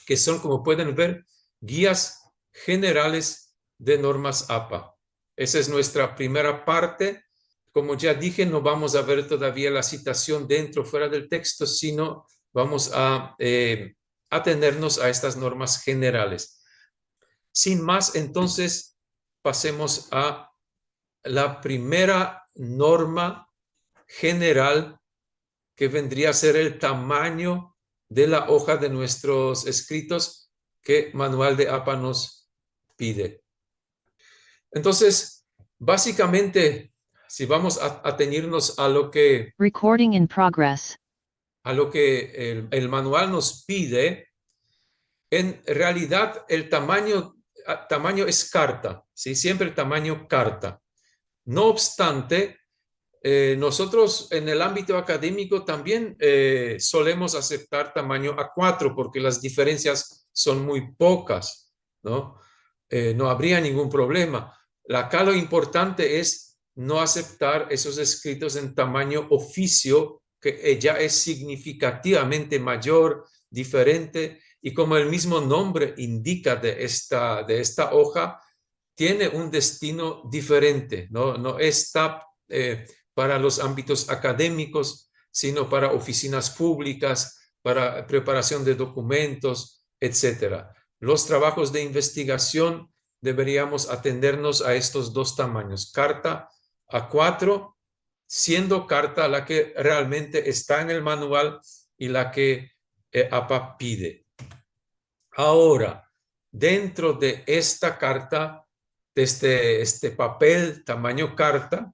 que son, como pueden ver, guías generales de normas APA. Esa es nuestra primera parte. Como ya dije, no vamos a ver todavía la citación dentro o fuera del texto, sino vamos a atenernos a estas normas generales. Sin más, entonces, pasemos a la primera norma general, que vendría a ser el tamaño de la hoja de nuestros escritos que Manual de APA nos pide. Entonces, básicamente, si vamos a atenernos a lo que Recording in progress. a lo que el manual nos pide, en realidad el tamaño es carta, ¿sí? Siempre el tamaño carta. No obstante, nosotros en el ámbito académico también solemos aceptar tamaño A4 porque las diferencias son muy pocas, ¿no? No habría ningún problema. Acá lo importante es no aceptar esos escritos en tamaño oficio, que ya es significativamente mayor, diferente, y como el mismo nombre indica de esta hoja, tiene un destino diferente, no está para los ámbitos académicos, sino para oficinas públicas, para preparación de documentos, etcétera. Los trabajos de investigación deberíamos atendernos a estos dos tamaños, carta A4, siendo carta la que realmente está en el manual y la que APA pide. Ahora, dentro de esta carta, de este papel tamaño carta,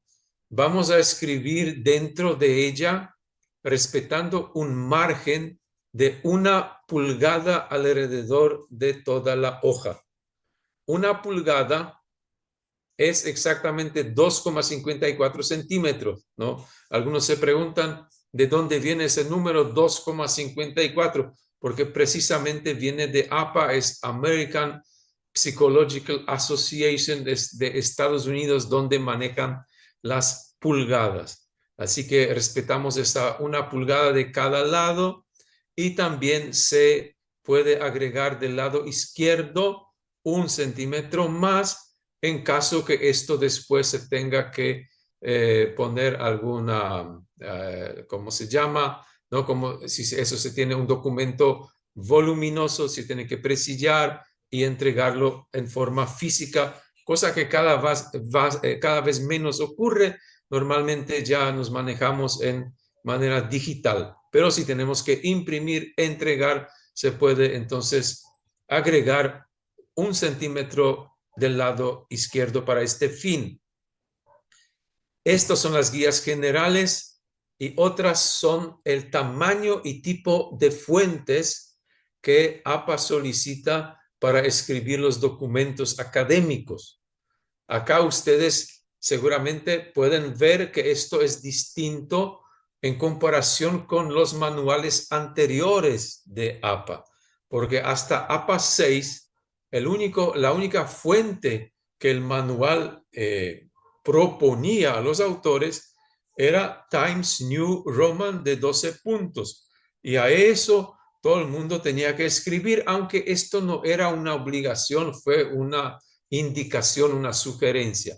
vamos a escribir dentro de ella, respetando un margen de 1 pulgada alrededor de toda la hoja. 1 pulgada es exactamente 2,54 centímetros, ¿no? Algunos se preguntan de dónde viene ese número 2,54, porque precisamente viene de APA, es American Psychological Association de Estados Unidos, donde manejan las pulgadas. Así que respetamos esa 1 pulgada de cada lado, y también se puede agregar del lado izquierdo 1 centímetro más en caso que esto después se tenga que poner alguna, ¿cómo se llama? ¿No? Como si eso se tiene un documento voluminoso, se tiene que presillar y entregarlo en forma física, cosa que cada vez menos ocurre. Normalmente ya nos manejamos en manera digital, pero si tenemos que imprimir, entregar, se puede entonces agregar 1 centímetro del lado izquierdo para este fin. Estas son las guías generales, y otras son el tamaño y tipo de fuentes que APA solicita para escribir los documentos académicos. Acá ustedes seguramente pueden ver que esto es distinto en comparación con los manuales anteriores de APA, porque hasta APA 6, la única fuente que el manual proponía a los autores era Times New Roman de 12 puntos, y a eso todo el mundo tenía que escribir, aunque esto no era una obligación, fue una indicación, una sugerencia.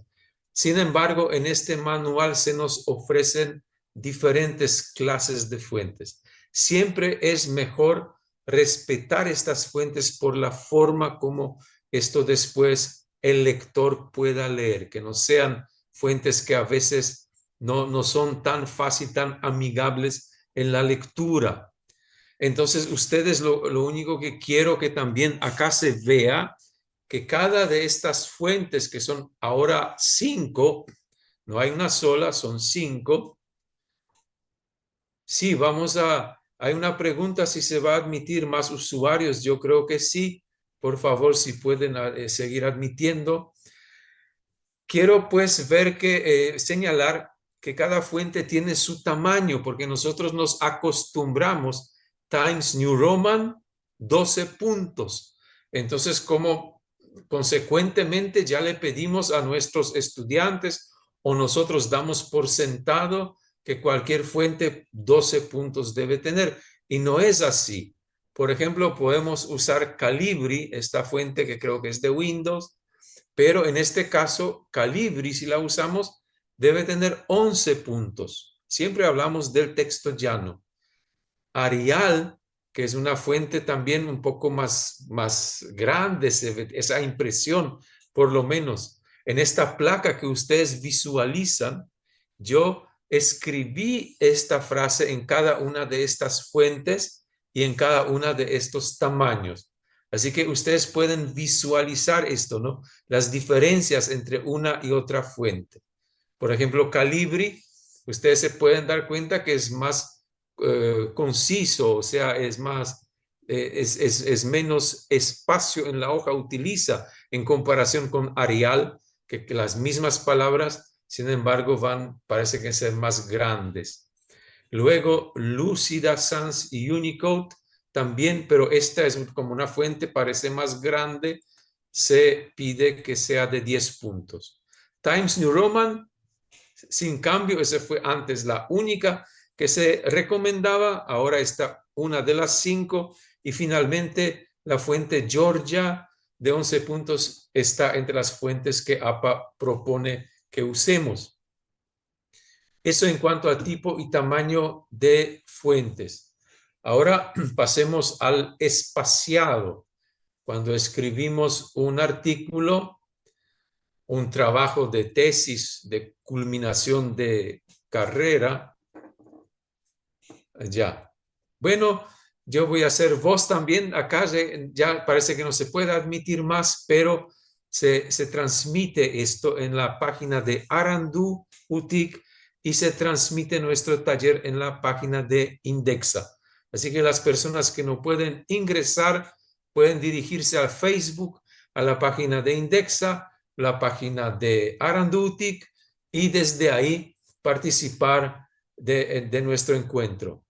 Sin embargo, en este manual se nos ofrecen diferentes clases de fuentes. Siempre es mejor respetar estas fuentes por la forma como esto después el lector pueda leer, que no sean fuentes que a veces no son tan fácil, tan amigables en la lectura. Entonces, ustedes lo único que quiero que también acá se vea, que cada de estas fuentes, que son ahora 5, no hay una sola, son 5. Sí, hay una pregunta si se va a admitir más usuarios. Yo creo que sí. Por favor, si pueden seguir admitiendo. Quiero pues señalar que cada fuente tiene su tamaño, porque nosotros nos acostumbramos Times New Roman 12 puntos. Entonces, como consecuentemente ya le pedimos a nuestros estudiantes, o nosotros damos por sentado que cualquier fuente 12 puntos debe tener, y no es así. Por ejemplo, podemos usar Calibri, esta fuente que creo que es de Windows, pero en este caso, Calibri, si la usamos, debe tener 11 puntos. Siempre hablamos del texto llano. Arial, que es una fuente también un poco más grande, se ve esa impresión, por lo menos. En esta placa que ustedes visualizan, yo escribí esta frase en cada una de estas fuentes y en cada una de estos tamaños. Así que ustedes pueden visualizar esto, ¿no? Las diferencias entre una y otra fuente. Por ejemplo, Calibri, ustedes se pueden dar cuenta que es más conciso, o sea, es más, es menos espacio en la hoja utiliza en comparación con Arial, que las mismas palabras, sin embargo, parece que ser más grandes. Luego, Lucida Sans y Unicode también, pero esta es como una fuente, parece más grande, se pide que sea de 10 puntos. Times New Roman, sin cambio, esa fue antes la única que se recomendaba, ahora está una de las 5 y finalmente la fuente Georgia de 11 puntos está entre las fuentes que APA propone que usemos. Eso en cuanto a tipo y tamaño de fuentes. Ahora pasemos al espaciado. Cuando escribimos un artículo, un trabajo de tesis, de culminación de carrera, ya. Bueno, yo voy a hacer voz también. Acá ya parece que no se puede admitir más, pero se transmite esto en la página de Arandú UTIC y se transmite nuestro taller en la página de Indexa. Así que las personas que no pueden ingresar pueden dirigirse al Facebook, a la página de Indexa, la página de Arandú UTIC y desde ahí participar de nuestro encuentro.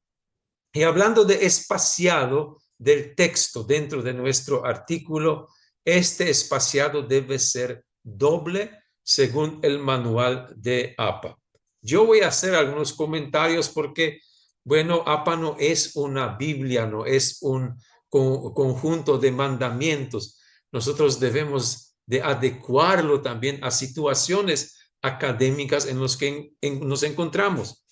Y hablando de espaciado del texto dentro de nuestro artículo, este espaciado debe ser doble según el manual de APA. Yo voy a hacer algunos comentarios porque, bueno, APA no es una Biblia, no es un conjunto de mandamientos. Nosotros debemos de adecuarlo también a situaciones académicas en las que nos encontramos.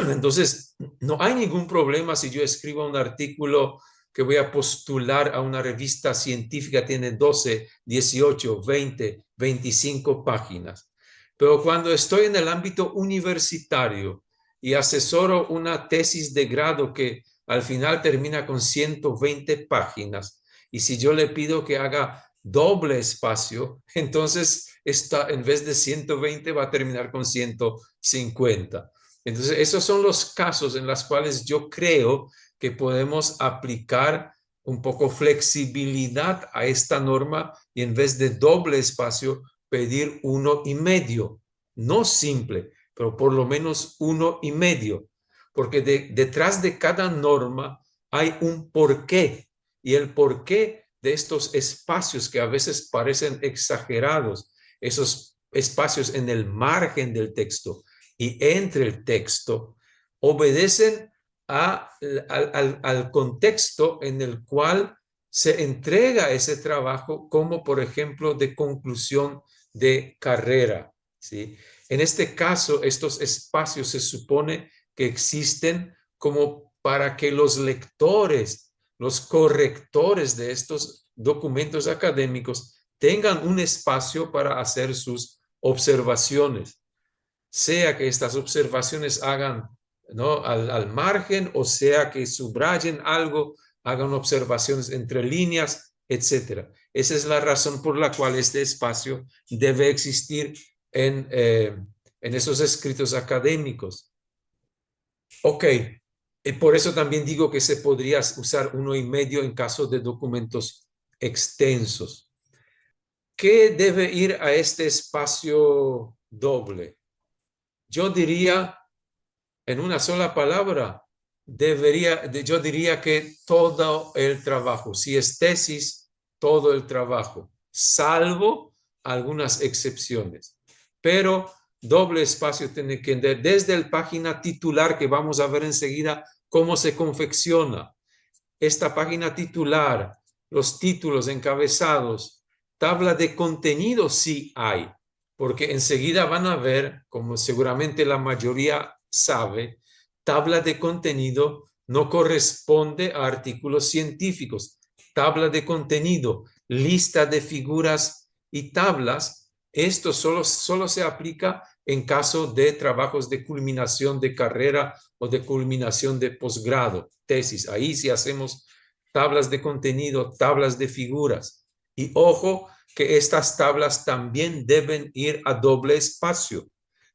Entonces, no hay ningún problema si yo escribo un artículo que voy a postular a una revista científica, tiene 12, 18, 20, 25 páginas. Pero cuando estoy en el ámbito universitario y asesoro una tesis de grado que al final termina con 120 páginas, y si yo le pido que haga doble espacio, entonces en vez de 120 va a terminar con 150. Entonces, esos son los casos en los cuales yo creo que podemos aplicar un poco flexibilidad a esta norma y en vez de doble espacio, pedir 1,5. No simple, pero por lo menos 1,5. Porque detrás de cada norma hay un porqué. Y el porqué de estos espacios que a veces parecen exagerados, esos espacios en el margen del texto, y entre el texto obedecen al contexto en el cual se entrega ese trabajo, como por ejemplo de conclusión de carrera, ¿sí? En este caso, estos espacios se supone que existen como para que los lectores, los correctores de estos documentos académicos tengan un espacio para hacer sus observaciones, sea que estas observaciones hagan, ¿no?, al margen, o sea que subrayen algo, hagan observaciones entre líneas, etcétera. Esa es la razón por la cual este espacio debe existir en esos escritos académicos. Ok, por eso también digo que se podría usar 1,5 en caso de documentos extensos. ¿Qué debe ir a este espacio doble? Yo diría, en una sola palabra, yo diría que todo el trabajo, si es tesis, todo el trabajo, salvo algunas excepciones. Pero doble espacio tiene que ir desde la página titular, que vamos a ver enseguida cómo se confecciona. esta página titular, los títulos, encabezados, tabla de contenido sí hay, porque enseguida van a ver, como seguramente la mayoría sabe, tabla de contenido no corresponde a artículos científicos. Tabla de contenido, lista de figuras y tablas, esto solo se aplica en caso de trabajos de culminación de carrera o de culminación de posgrado, tesis. Ahí sí hacemos tablas de contenido, tablas de figuras. Y ojo que estas tablas también deben ir a doble espacio.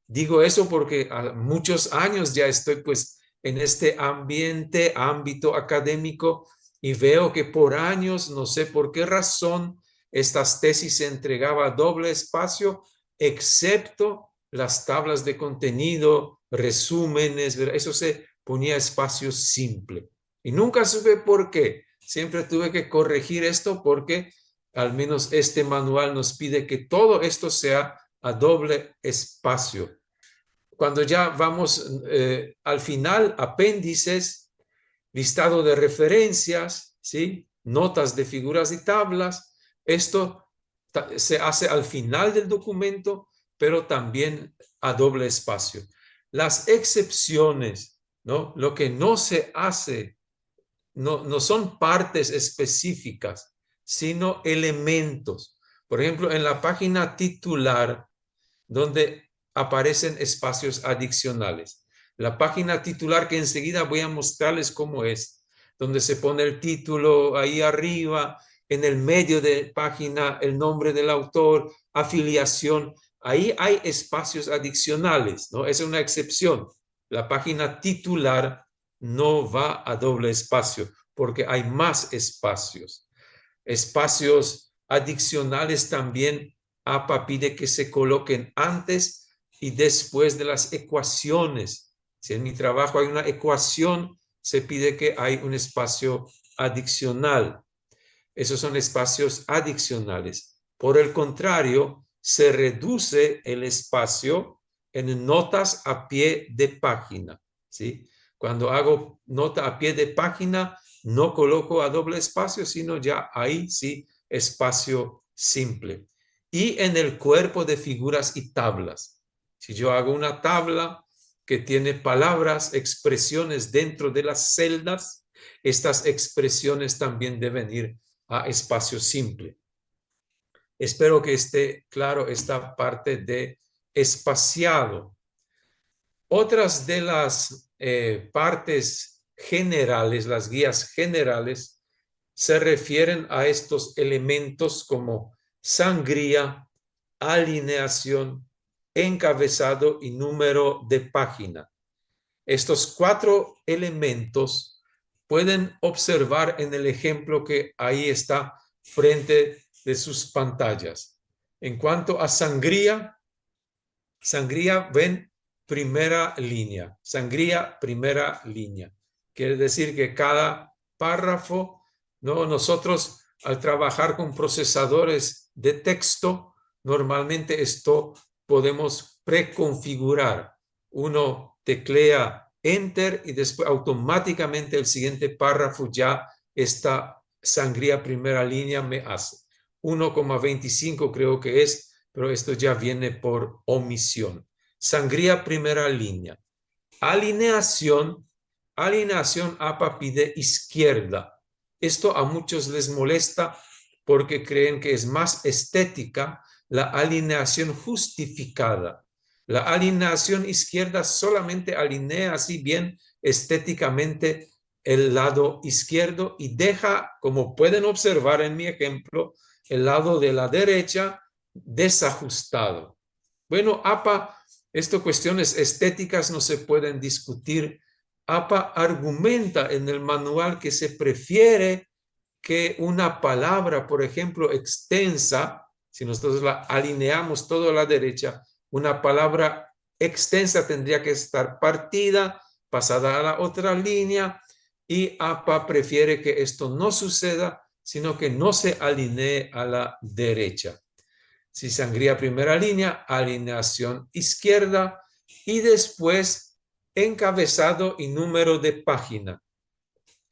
Digo eso porque a muchos años ya estoy pues en este ámbito académico y veo que por años, no sé por qué razón, estas tesis se entregaba a doble espacio, excepto las tablas de contenido, resúmenes, eso se ponía espacio simple. Y nunca supe por qué. Siempre tuve que corregir esto porque al menos este manual nos pide que todo esto sea a doble espacio. Cuando ya vamos al final, apéndices, listado de referencias, ¿sí? Notas de figuras y tablas. Esto se hace al final del documento, pero también a doble espacio. Las excepciones, ¿no? Lo que no se hace, no son partes específicas, sino elementos. Por ejemplo, en la página titular, donde aparecen espacios adicionales. La página titular que enseguida voy a mostrarles cómo es, donde se pone el título ahí arriba, en el medio de página el nombre del autor, afiliación, ahí hay espacios adicionales, ¿no? Es una excepción. La página titular no va a doble espacio porque hay más espacios. Espacios adicionales también APA pide que se coloquen antes y después de las ecuaciones. Si en mi trabajo hay una ecuación, se pide que hay un espacio adicional. Esos son espacios adicionales. Por el contrario, se reduce el espacio en notas a pie de página, ¿sí? Cuando hago nota a pie de página, no coloco a doble espacio, sino ya ahí sí espacio simple. Y en el cuerpo de figuras y tablas. Si yo hago una tabla que tiene palabras, expresiones dentro de las celdas, estas expresiones también deben ir a espacio simple. Espero que esté claro esta parte de espaciado. Otras de las partes generales, las guías generales, se refieren a estos elementos como sangría, alineación, encabezado y número de página. Estos 4 elementos pueden observar en el ejemplo que ahí está frente de sus pantallas. En cuanto a sangría, ven primera línea, sangría primera línea. Quiere decir que cada párrafo, ¿no? Nosotros al trabajar con procesadores de texto, normalmente esto podemos preconfigurar. Uno teclea Enter y después automáticamente el siguiente párrafo ya esta sangría primera línea me hace. 1,25 creo que es, pero esto ya viene por omisión. Sangría primera línea. Alineación APA pide izquierda. Esto a muchos les molesta porque creen que es más estética la alineación justificada. La alineación izquierda solamente alinea así bien estéticamente el lado izquierdo y deja, como pueden observar en mi ejemplo, el lado de la derecha desajustado. Bueno, APA, estas cuestiones estéticas no se pueden discutir. APA argumenta en el manual que se prefiere que una palabra, por ejemplo, extensa, si nosotros la alineamos todo a la derecha, una palabra extensa tendría que estar partida, pasada a la otra línea, y APA prefiere que esto no suceda, sino que no se alinee a la derecha. Si sangría primera línea, alineación izquierda y después encabezado y número de página.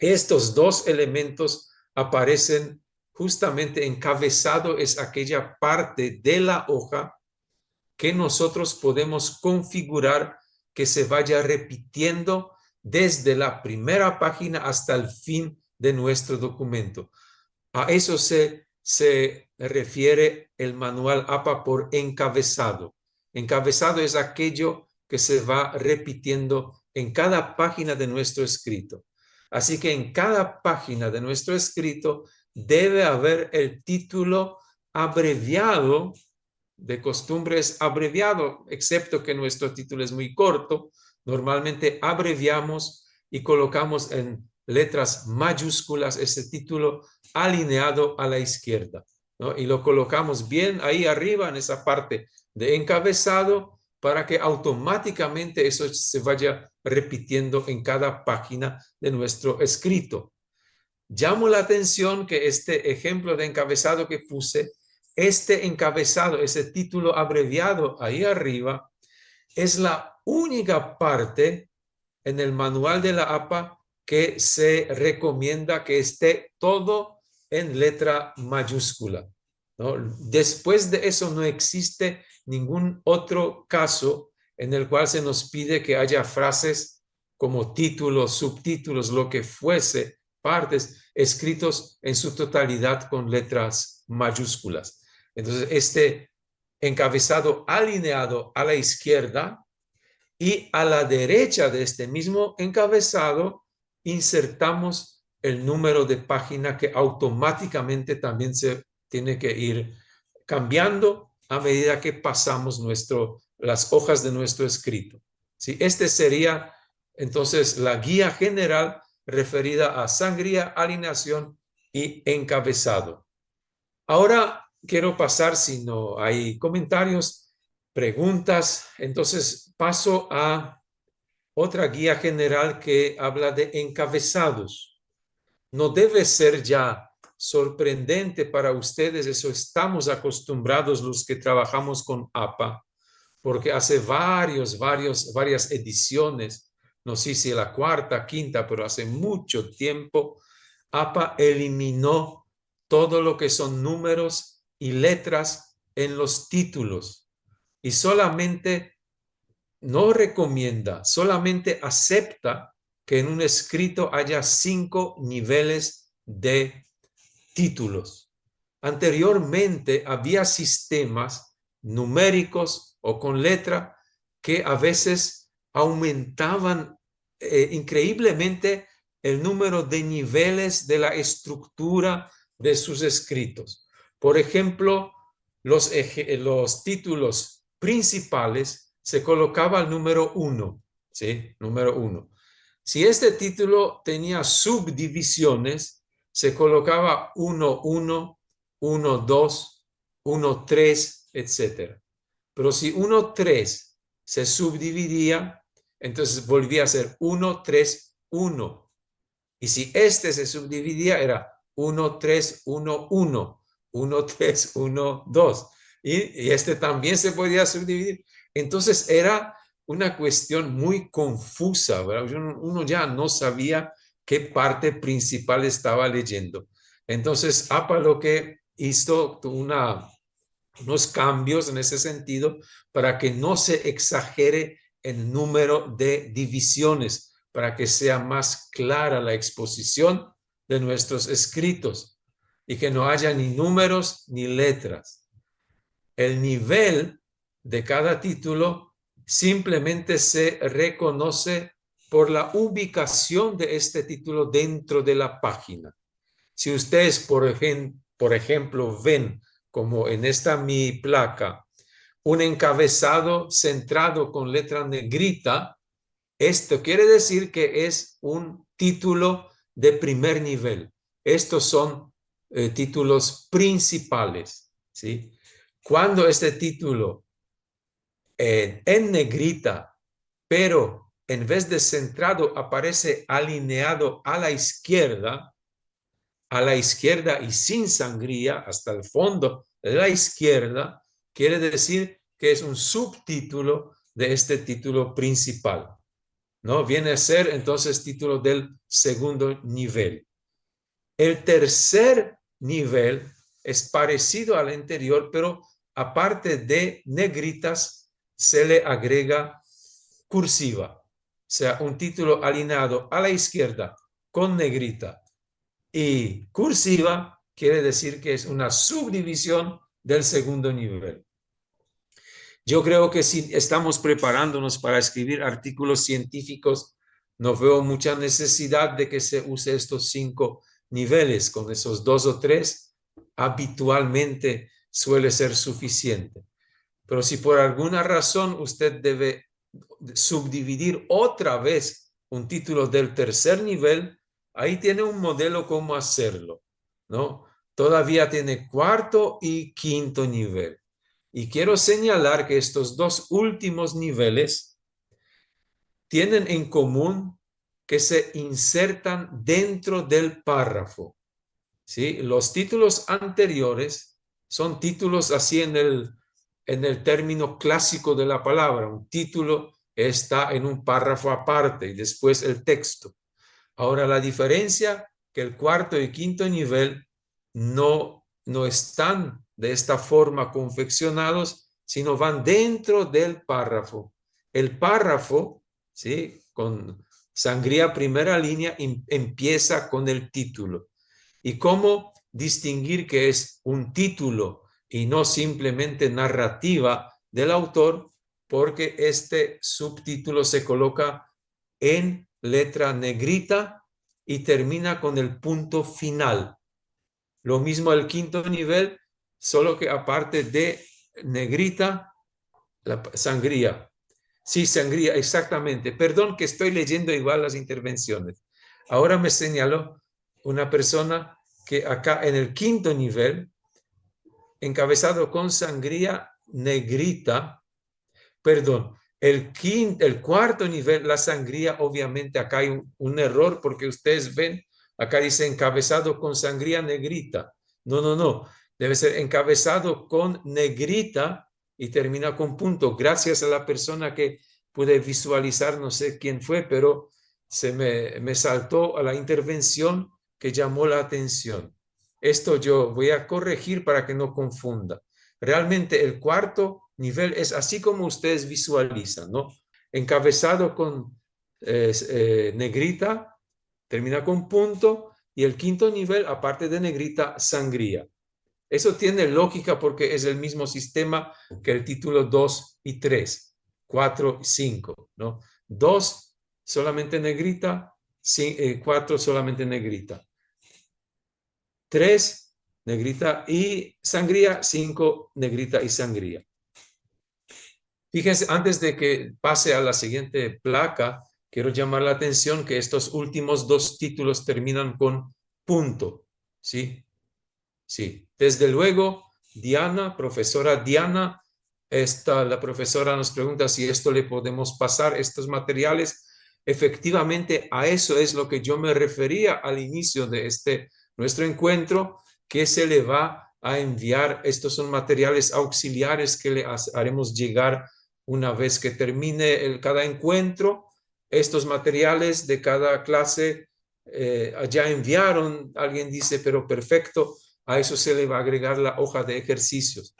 estos dos elementos aparecen justamente encabezado, es aquella parte de la hoja que nosotros podemos configurar que se vaya repitiendo desde la primera página hasta el fin de nuestro documento. A eso se refiere el manual APA por encabezado. Encabezado es aquello que se va repitiendo en cada página de nuestro escrito. Así que en cada página de nuestro escrito debe haber el título abreviado, de costumbre es abreviado, excepto que nuestro título es muy corto. Normalmente abreviamos y colocamos en letras mayúsculas ese título alineado a la izquierda, ¿no? Y lo colocamos bien ahí arriba en esa parte de encabezado para que automáticamente eso se vaya repitiendo en cada página de nuestro escrito. Llamo la atención que este ejemplo de encabezado que puse, este encabezado, ese título abreviado ahí arriba, es la única parte en el manual de la APA que se recomienda que esté todo en letra mayúscula, ¿no? Después de eso no existe ningún otro caso en el cual se nos pide que haya frases como títulos, subtítulos, lo que fuese, partes, escritos en su totalidad con letras mayúsculas. Entonces, este encabezado alineado a la izquierda y a la derecha de este mismo encabezado insertamos el número de página que automáticamente también se tiene que ir cambiando a medida que pasamos las hojas de nuestro escrito. ¿Sí? Este sería entonces la guía general referida a sangría, alineación y encabezado. Ahora quiero pasar, si no hay comentarios, preguntas, entonces paso a otra guía general que habla de encabezados. No debe ser ya sorprendente para ustedes, eso estamos acostumbrados los que trabajamos con APA, porque hace varias ediciones, no sé si la cuarta, quinta, pero hace mucho tiempo, APA eliminó todo lo que son números y letras en los títulos y solamente no recomienda, solamente acepta que en un escrito haya 5 niveles de títulos. Anteriormente había sistemas numéricos o con letra que a veces aumentaban increíblemente el número de niveles de la estructura de sus escritos. Por ejemplo, los títulos principales se colocaba el número 1, ¿sí? Número 1. Si este título tenía subdivisiones, se colocaba 1.1, 1.2, 1.3, etc. Pero si 1.3 se subdividía, entonces volvía a ser 1.3.1. Y si este se subdividía, era 1.3.1.1, 1.3.1.2. Y este también se podía subdividir. Entonces era una cuestión muy confusa, ¿verdad? Uno ya no sabía qué parte principal estaba leyendo. Entonces, APA lo que hizo unos cambios en ese sentido para que no se exagere el número de divisiones, para que sea más clara la exposición de nuestros escritos y que no haya ni números ni letras. El nivel de cada título simplemente se reconoce por la ubicación de este título dentro de la página. Si ustedes, por ejemplo, ven como en esta mi placa, un encabezado centrado con letra negrita, esto quiere decir que es un título de primer nivel. Estos son títulos principales, ¿sí? Cuando este título en negrita, pero en vez de centrado aparece alineado a la izquierda y sin sangría hasta el fondo de la izquierda, quiere decir que es un subtítulo de este título principal. ¿no? Viene a ser entonces título del segundo nivel. El tercer nivel es parecido al anterior, pero aparte de negritas, se le agrega cursiva. O sea, un título alineado a la izquierda con negrita y cursiva quiere decir que es una subdivisión del segundo nivel. Yo creo que si estamos preparándonos para escribir artículos científicos, no veo mucha necesidad de que se use estos 5 niveles. Con esos 2 o 3, habitualmente suele ser suficiente. Pero si por alguna razón usted debe subdividir otra vez un título del tercer nivel, ahí tiene un modelo cómo hacerlo, ¿no? Todavía tiene cuarto y quinto nivel. Y quiero señalar que estos dos últimos niveles tienen en común que se insertan dentro del párrafo, ¿sí? Los títulos anteriores son títulos así en el término clásico de la palabra. Un título está en un párrafo aparte y después el texto. Ahora, la diferencia que el cuarto y quinto nivel no están de esta forma confeccionados, sino van dentro del párrafo. El párrafo, ¿sí? Con sangría primera línea, empieza con el título. ¿Y cómo distinguir que es un título y no simplemente narrativa del autor? Porque este subtítulo se coloca en letra negrita y termina con el punto final. Lo mismo el quinto nivel, solo que aparte de negrita, la sangría. Sí, sangría, exactamente. Perdón que estoy leyendo igual las intervenciones. Ahora me señaló una persona que acá en el quinto nivel, encabezado con sangría negrita, perdón, el cuarto nivel, la sangría, obviamente acá hay un error porque ustedes ven, acá dice encabezado con sangría negrita. No. Debe ser encabezado con negrita y termina con punto. Gracias a la persona que pude visualizar, no sé quién fue, pero se me saltó a la intervención que llamó la atención. Esto yo voy a corregir para que no confunda. Realmente el cuarto nivel es así como ustedes visualizan, ¿no? Encabezado con negrita, termina con punto, y el quinto nivel, aparte de negrita, sangría. Eso tiene lógica porque es el mismo sistema que el título 2 y 3, 4 y 5, ¿no? 2 solamente negrita, 4 solamente negrita, 3 negrita y sangría, 5 negrita y sangría. Fíjense, antes de que pase a la siguiente placa, quiero llamar la atención que estos últimos 2 títulos terminan con punto, ¿sí? Sí, desde luego, Diana, profesora Diana, la profesora nos pregunta si esto le podemos pasar, estos materiales. Efectivamente, a eso es lo que yo me refería al inicio de nuestro encuentro, que se le va a enviar. Estos son materiales auxiliares que le haremos llegar una vez que termine cada encuentro. Estos materiales de cada clase ya enviaron, alguien dice, pero perfecto, a eso se le va a agregar la hoja de ejercicios.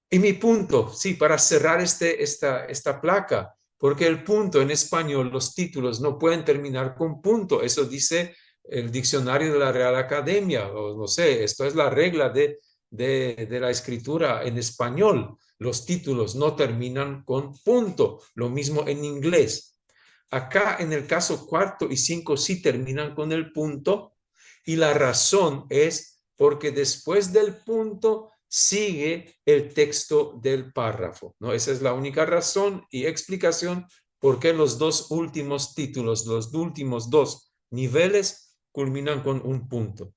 Y mi punto, sí, para cerrar esta placa, porque el punto en español, los títulos no pueden terminar con punto, eso dice el diccionario de la Real Academia, o no sé, esto es la regla de la escritura en español. Los títulos no terminan con punto, lo mismo en inglés. Acá en el caso cuarto y 5 sí terminan con el punto, y la razón es porque después del punto sigue el texto del párrafo, ¿no? Esa es la única razón y explicación por qué los 2 últimos títulos, los últimos 2 niveles culminan con un punto.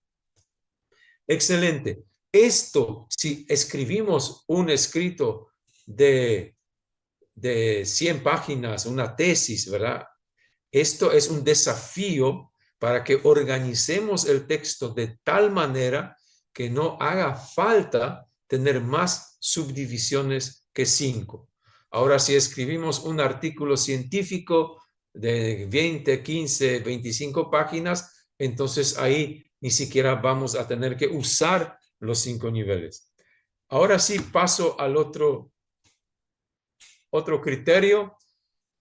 Excelente. Esto, si escribimos un escrito de 100 páginas, una tesis, ¿verdad? Esto es un desafío para que organicemos el texto de tal manera que no haga falta tener más subdivisiones que 5. Ahora, si escribimos un artículo científico, de 20, 15, 25 páginas, entonces ahí ni siquiera vamos a tener que usar los 5 niveles. Ahora sí paso al otro criterio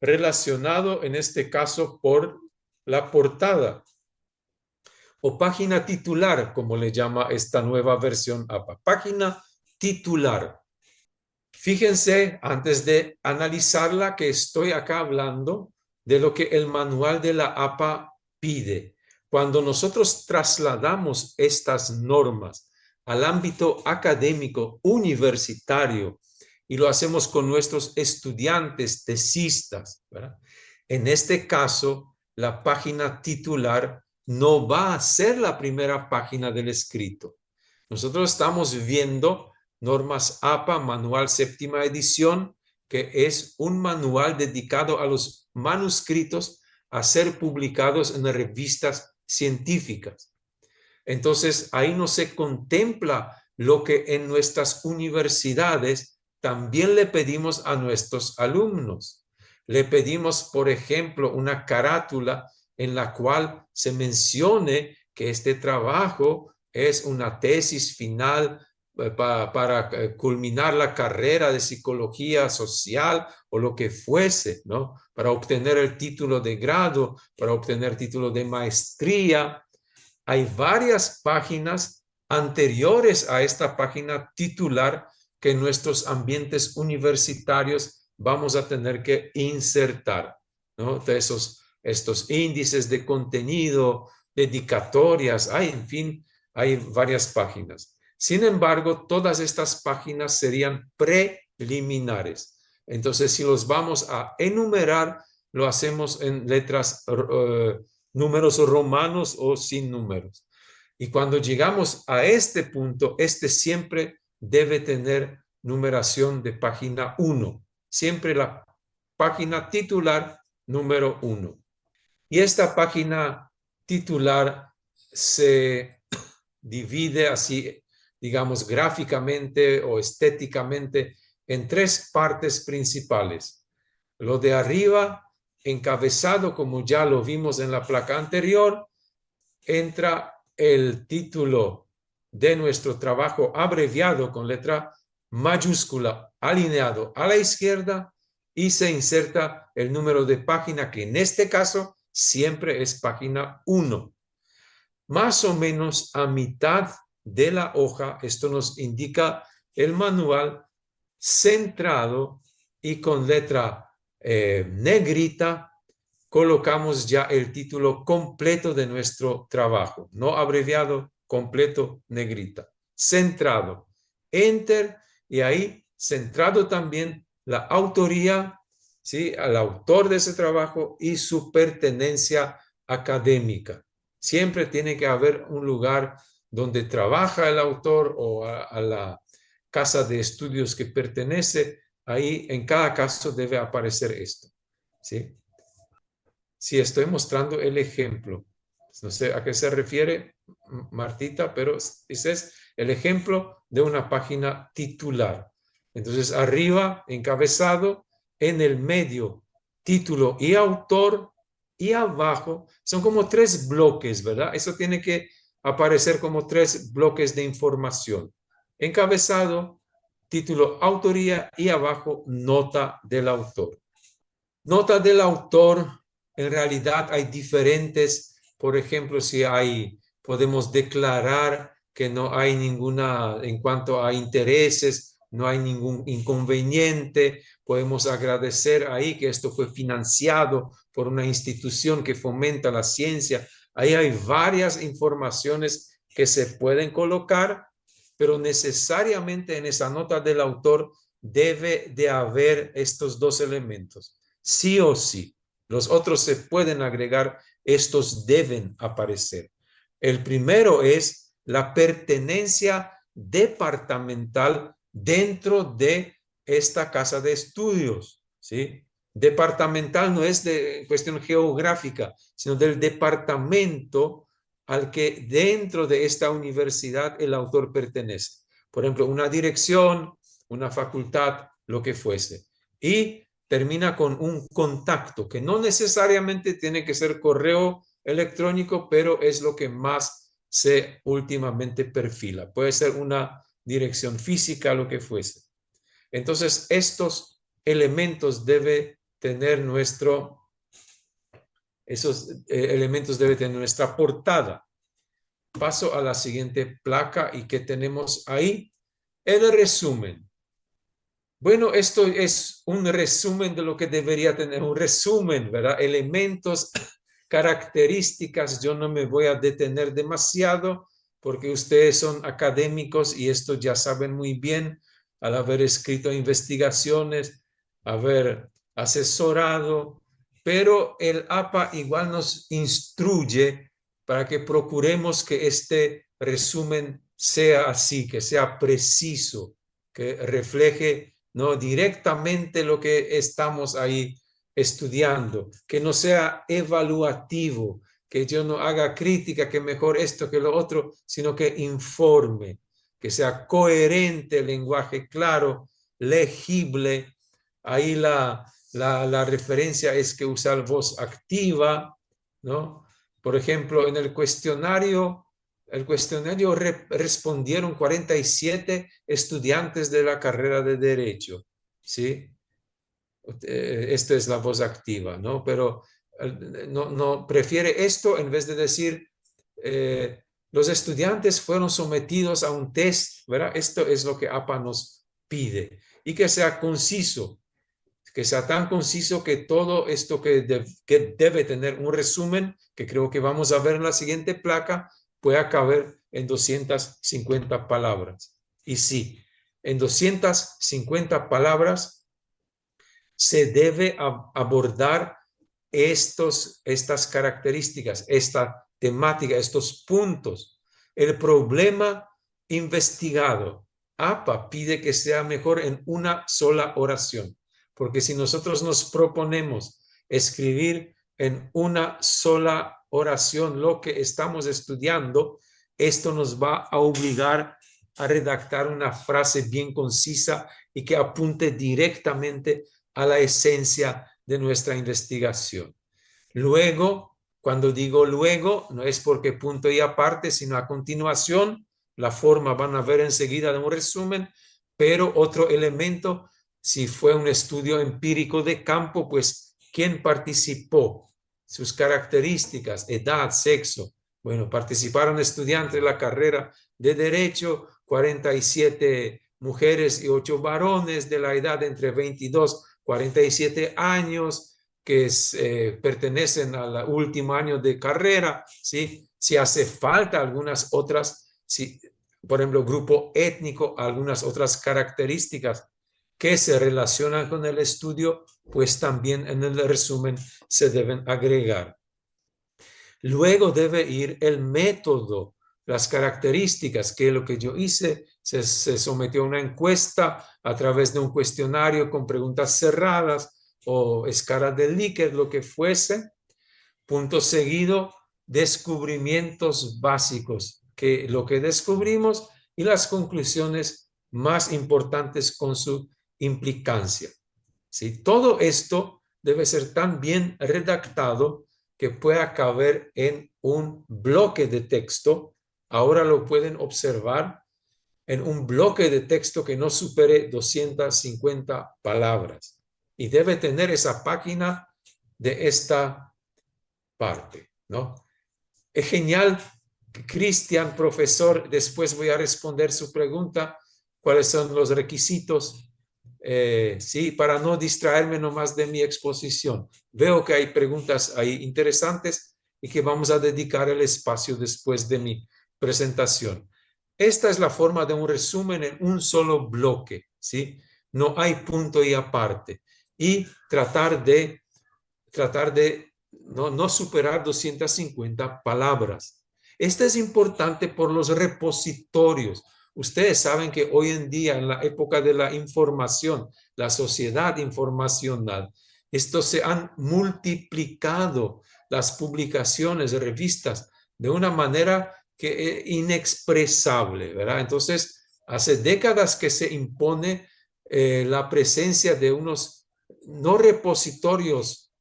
relacionado en este caso por la portada o página titular, como le llama esta nueva versión APA. Página titular. Fíjense, antes de analizarla, que estoy acá hablando de lo que el manual de la APA pide. Cuando nosotros trasladamos estas normas al ámbito académico universitario y lo hacemos con nuestros estudiantes tesistas, ¿verdad? En este caso, la página titular no va a ser la primera página del escrito. Nosotros estamos viendo Normas APA, Manual Séptima Edición, que es un manual dedicado a los manuscritos a ser publicados en revistas científicas. Entonces, ahí no se contempla lo que en nuestras universidades también le pedimos a nuestros alumnos. Le pedimos, por ejemplo, una carátula en la cual se mencione que este trabajo es una tesis final para culminar la carrera de psicología social o lo que fuese, ¿no? Para obtener el título de grado, para obtener título de maestría. Hay varias páginas anteriores a esta página titular que en nuestros ambientes universitarios vamos a tener que insertar, ¿no? De estos índices de contenido, dedicatorias, en fin, hay varias páginas. Sin embargo, todas estas páginas serían preliminares. Entonces, si los vamos a enumerar, lo hacemos en letras números romanos o sin números. Y cuando llegamos a este punto, este siempre debe tener numeración de página 1. Siempre la página titular número 1. Y esta página titular se divide así, digamos, gráficamente o estéticamente en 3 partes principales. Lo de arriba, encabezado, como ya lo vimos en la placa anterior, entra el título de nuestro trabajo abreviado con letra mayúscula alineado a la izquierda y se inserta el número de página, que en este caso siempre es página 1. Más o menos a mitad de la hoja, esto nos indica el manual centrado y con letra negrita, colocamos ya el título completo de nuestro trabajo, no abreviado, completo, negrita, centrado, enter, y ahí centrado también la autoría, ¿sí? Al autor de ese trabajo y su pertenencia académica. Siempre tiene que haber un lugar donde trabaja el autor o a la casa de estudios que pertenece. Ahí en cada caso debe aparecer esto, ¿sí? Sí, estoy mostrando el ejemplo. No sé a qué se refiere Martita, pero ese es el ejemplo de una página titular. Entonces, arriba, encabezado, en el medio, título y autor, y abajo son como 3 bloques, ¿verdad? Eso tiene que aparecer como 3 bloques de información. Encabezado, título, autoría, y abajo, nota del autor. Nota del autor, en realidad hay diferentes, por ejemplo, si podemos declarar que no hay ninguna, en cuanto a intereses, no hay ningún inconveniente, podemos agradecer ahí que esto fue financiado por una institución que fomenta la ciencia. Ahí hay varias informaciones que se pueden colocar, pero necesariamente en esa nota del autor debe de haber estos 2 elementos. Sí o sí. Los otros se pueden agregar, estos deben aparecer. El primero es la pertenencia departamental dentro de esta casa de estudios, ¿sí? Departamental no es de cuestión geográfica, sino del departamento al que dentro de esta universidad el autor pertenece. Por ejemplo, una dirección, una facultad, lo que fuese. Y termina con un contacto, que no necesariamente tiene que ser correo electrónico, pero es lo que más se últimamente perfila. Puede ser una dirección física, lo que fuese. Entonces, estos elementos debe tener esos elementos debe tener nuestra portada. Paso a la siguiente placa y ¿qué tenemos ahí? El resumen. Bueno, esto es un resumen de lo que debería tener un resumen, ¿verdad? Elementos, características. Yo no me voy a detener demasiado porque ustedes son académicos y esto ya saben muy bien al haber escrito investigaciones, haber asesorado, pero el APA igual nos instruye para que procuremos que este resumen sea así, que sea preciso, que refleje no directamente lo que estamos ahí estudiando, que no sea evaluativo, que yo no haga crítica, que mejor esto que lo otro, sino que informe, que sea coherente el lenguaje claro, legible. Ahí la referencia es que usar voz activa, ¿no? Por ejemplo, en el cuestionario respondieron 47 estudiantes de la carrera de Derecho, ¿sí? Esto es la voz activa, ¿no? Pero no prefiere esto en vez de decir, los estudiantes fueron sometidos a un test, ¿verdad? Esto es lo que APA nos pide. Y que sea conciso, que sea tan conciso que todo esto que debe tener un resumen, que creo que vamos a ver en la siguiente placa, pueda caber en 250 palabras. Y sí, en 250 palabras se debe abordar estas características, esta temática, estos puntos. El problema investigado, APA pide que sea mejor en una sola oración, porque si nosotros nos proponemos escribir en una sola oración lo que estamos estudiando, esto nos va a obligar a redactar una frase bien concisa y que apunte directamente a la esencia de nuestra investigación. Luego, cuando digo luego, no es porque punto y aparte, sino a continuación, la forma van a ver enseguida de un resumen, pero otro elemento, si fue un estudio empírico de campo, pues quién participó, sus características, edad, sexo. Bueno, participaron estudiantes de la carrera de Derecho, 47 mujeres y 8 varones de la edad entre 22 47 años que pertenecen al último año de carrera, ¿sí? Si hace falta algunas otras, si, por ejemplo, grupo étnico, algunas otras características que se relacionan con el estudio, pues también en el resumen se deben agregar. Luego debe ir el método, las características, que lo que yo hice, se sometió a una encuesta a través de un cuestionario con preguntas cerradas o escalas de Likert, lo que fuese. Punto seguido, descubrimientos básicos, que lo que descubrimos y las conclusiones más importantes con su implicancia. ¿Sí? Todo esto debe ser tan bien redactado que pueda caber en un bloque de texto. Ahora lo pueden observar en un bloque de texto que no supere 250 palabras. Y debe tener esa página de esta parte, ¿no? Es genial, Cristian, profesor. Después voy a responder su pregunta. ¿Cuáles son los requisitos? Sí, para no distraerme nomás de mi exposición. Veo que hay preguntas ahí interesantes y que vamos a dedicar el espacio después de mi presentación. Esta es la forma de un resumen en un solo bloque, ¿sí? No hay punto y aparte. Y tratar de no superar 250 palabras. Esto es importante por los repositorios. Ustedes saben que hoy en día, en la época de la información, la sociedad informacional, estos se han multiplicado las publicaciones, revistas, de una manera que es inexpresable, ¿verdad? Entonces, hace décadas que se impone la presencia de unos no repositorios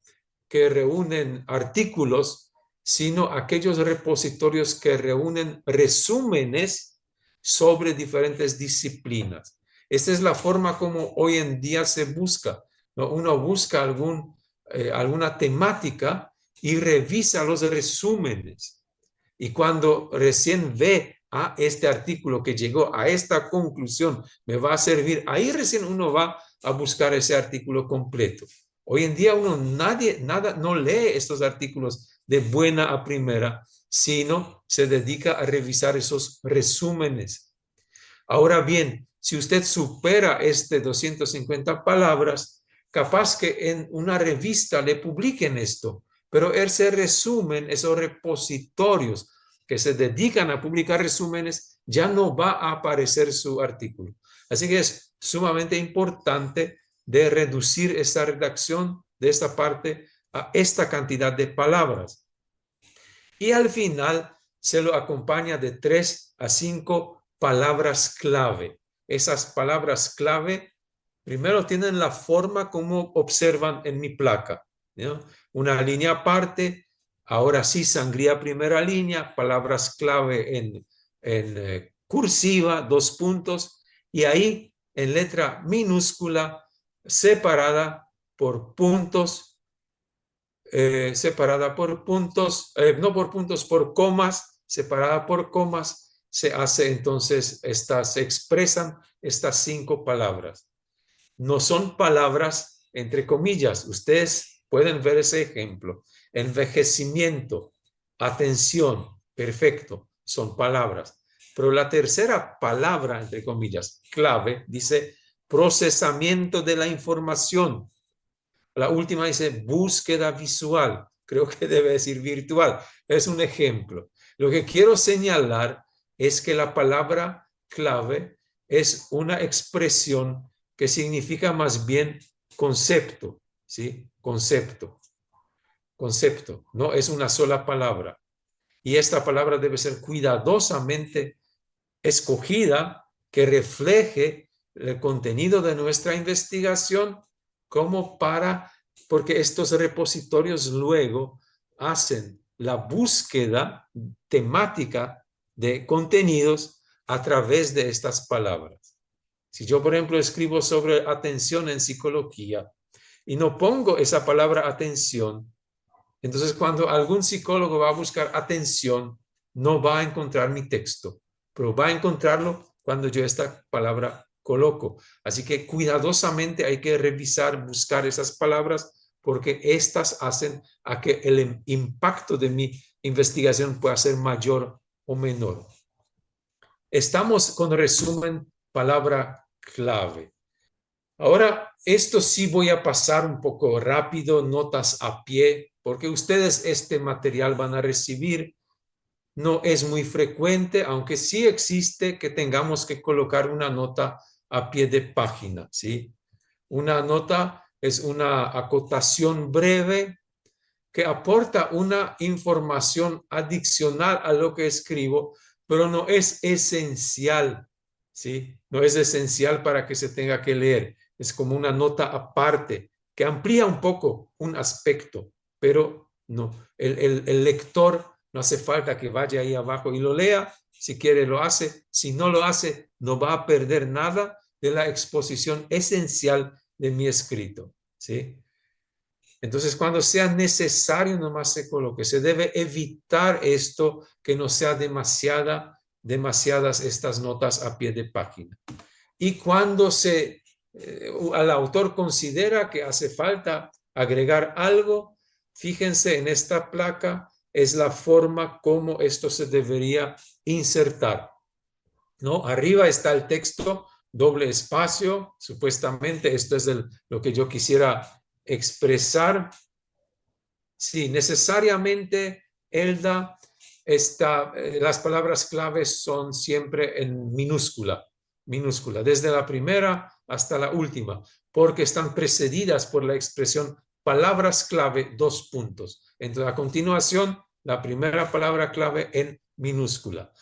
que reúnen artículos, sino aquellos repositorios que reúnen resúmenes sobre diferentes disciplinas. Esta es la forma como hoy en día se busca, ¿no? Uno busca alguna temática y revisa los resúmenes. Y cuando recién ve este artículo que llegó a esta conclusión, me va a servir, ahí recién uno va a buscar ese artículo completo. Hoy en día no lee estos artículos de buena a primera, sino se dedica a revisar esos resúmenes. Ahora bien, si usted supera 250 palabras, capaz que en una revista le publiquen esto, pero ese resumen, esos repositorios que se dedican a publicar resúmenes, ya no va a aparecer su artículo. Así que es sumamente importante de reducir esta redacción de esta parte a esta cantidad de palabras. Y al final se lo acompaña de 3 a 5 palabras clave. Esas palabras clave primero tienen la forma como observan en mi placa, ¿no? Una línea aparte, ahora sí sangría primera línea, palabras clave en cursiva, 2 puntos, y ahí en letra minúscula separada por puntos, separada por puntos, no por puntos, por comas, separada por comas, se hace entonces, se expresan estas 5 palabras. No son palabras entre comillas, ustedes pueden ver ese ejemplo. Envejecimiento, atención, perfecto, son palabras. Pero la tercera palabra, entre comillas, clave, dice procesamiento de la información. La última dice búsqueda visual. Creo que debe decir virtual. Es un ejemplo. Lo que quiero señalar es que la palabra clave es una expresión que significa más bien concepto, ¿sí? Concepto. Concepto. No es una sola palabra. Y esta palabra debe ser cuidadosamente escogida que refleje el contenido de nuestra investigación porque estos repositorios luego hacen la búsqueda temática de contenidos a través de estas palabras. Si yo, por ejemplo, escribo sobre atención en psicología y no pongo esa palabra atención, entonces cuando algún psicólogo va a buscar atención, no va a encontrar mi texto, pero va a encontrarlo cuando yo esta palabra coloco. Así que cuidadosamente hay que revisar, buscar esas palabras, porque estas hacen a que el impacto de mi investigación pueda ser mayor o menor. Estamos con resumen, palabra clave. Ahora, esto sí voy a pasar un poco rápido, notas a pie, porque ustedes este material van a recibir. No es muy frecuente, aunque sí existe que tengamos que colocar una nota a pie de página, ¿sí? Una nota es una acotación breve que aporta una información adicional a lo que escribo, pero no es esencial, ¿sí? No es esencial para que se tenga que leer. Es como una nota aparte que amplía un poco un aspecto, pero no. El lector no hace falta que vaya ahí abajo y lo lea. Si quiere lo hace. Si no lo hace, no va a perder nada de la exposición esencial de mi escrito, ¿sí? Entonces, cuando sea necesario, nomás se coloque. Se debe evitar esto, que no sea demasiadas estas notas a pie de página. Y cuando el autor considera que hace falta agregar algo, fíjense en esta placa, es la forma como esto se debería insertar, ¿no? Arriba está el texto, doble espacio, supuestamente esto es lo que yo quisiera expresar. Sí, necesariamente, Elda, las palabras claves son siempre en minúscula, desde la primera hasta la última, porque están precedidas por la expresión palabras clave, 2 puntos. Entonces, a continuación, la primera palabra clave en minúscula.